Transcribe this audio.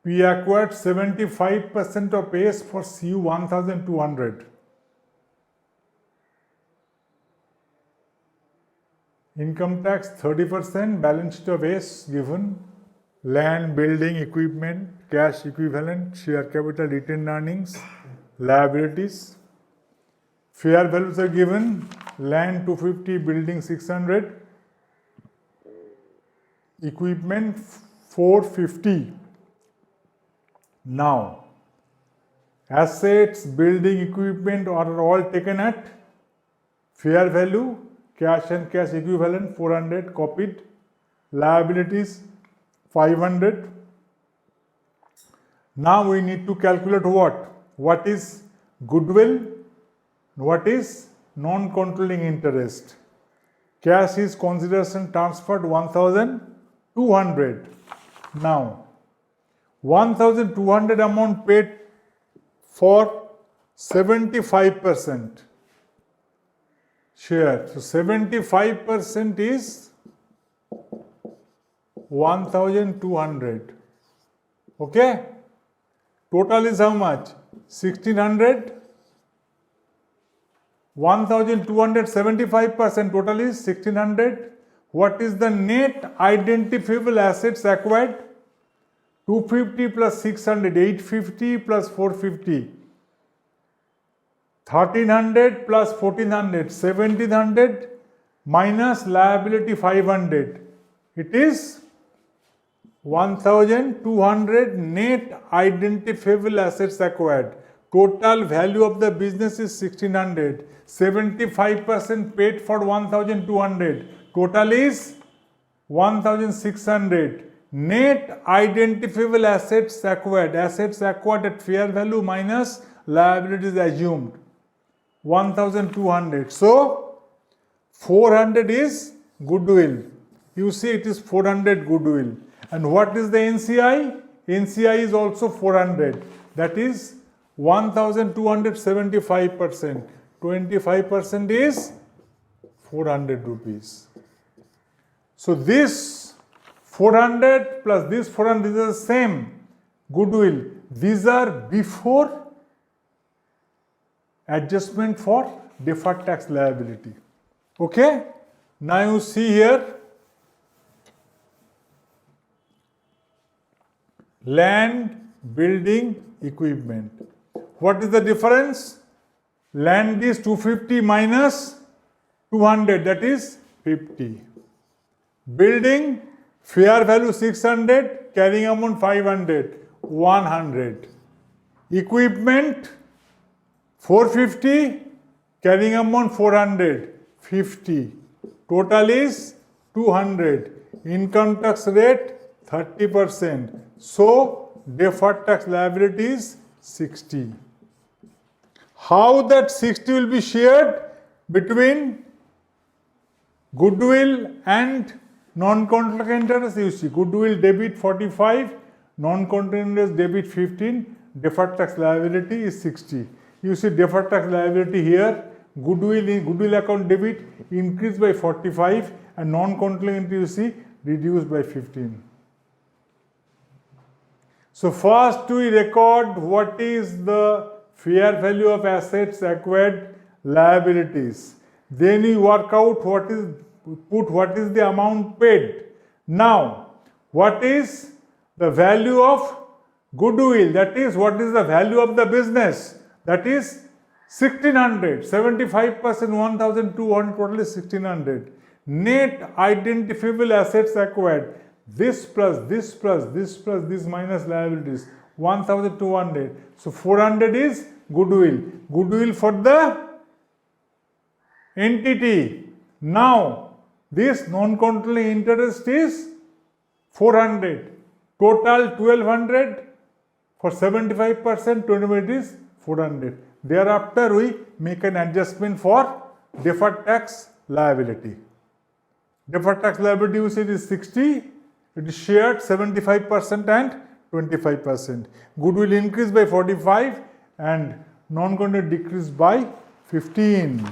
We acquired 75% of AS for CU 1200. Income tax 30%, balance sheet of AS given, land, building, equipment, cash equivalent, share capital, retained earnings, liabilities. Fair values are given, land 250, building 600, equipment 450. Now, assets, building, equipment are all taken at fair value, cash and cash equivalent 400 copied, liabilities 500. Now we need to calculate what? What is goodwill? What is non-controlling interest? Cash is consideration transferred 1200. Now, 1200 amount paid for 75% share. So 75% is 1200. Okay? Total is how much? 1600. 1200, 75%, total is 1600. What is the net identifiable assets acquired? 250 plus 600, 850 plus 450. 1300 plus 1400, 1700 minus liability 500. It is 1200 net identifiable assets acquired. Total value of the business is 1600. 75% paid for 1200. Total is 1600. Net identifiable assets acquired at fair value minus liabilities assumed 1200. So 400 is goodwill. You see it is 400 goodwill. And what is the NCI? NCI is also 400. That is 1275%. 25% is 400 rupees. So this 400 plus this 400 is the same goodwill. These are before adjustment for deferred tax liability. Okay? Now you see here land, building, equipment. What is the difference? Land is 250 minus 200, that is 50. Building, fair value 600, carrying amount 500, 100. Equipment 450, carrying amount 400, 50. Total is 200. Income tax rate 30%. So deferred tax liability is 60. How that 60 will be shared between goodwill and non-controlling interest? You see, goodwill debit 45, non-controlling interest debit 15, deferred tax liability is 60. You see deferred tax liability here, goodwill account debit increased by 45 and non-controlling interest you see reduced by 15. So first we record what is the fair value of assets acquired, liabilities. Then we work out what is the amount paid. Now, what is the value of goodwill? That is, what is the value of the business? That is 1600. 75% 1200, total is 1600. Net identifiable assets acquired. This plus this plus this plus this minus liabilities 1200. So 400 is goodwill. Goodwill for the entity. Now this non-controlling interest is 400. Total 1200 for 75%, 25% is 400. Thereafter we make an adjustment for deferred tax liability. Deferred tax liability you see is 60. It is shared 75% and 25%. Goodwill increased by 45 and non-controlling decreased by 15.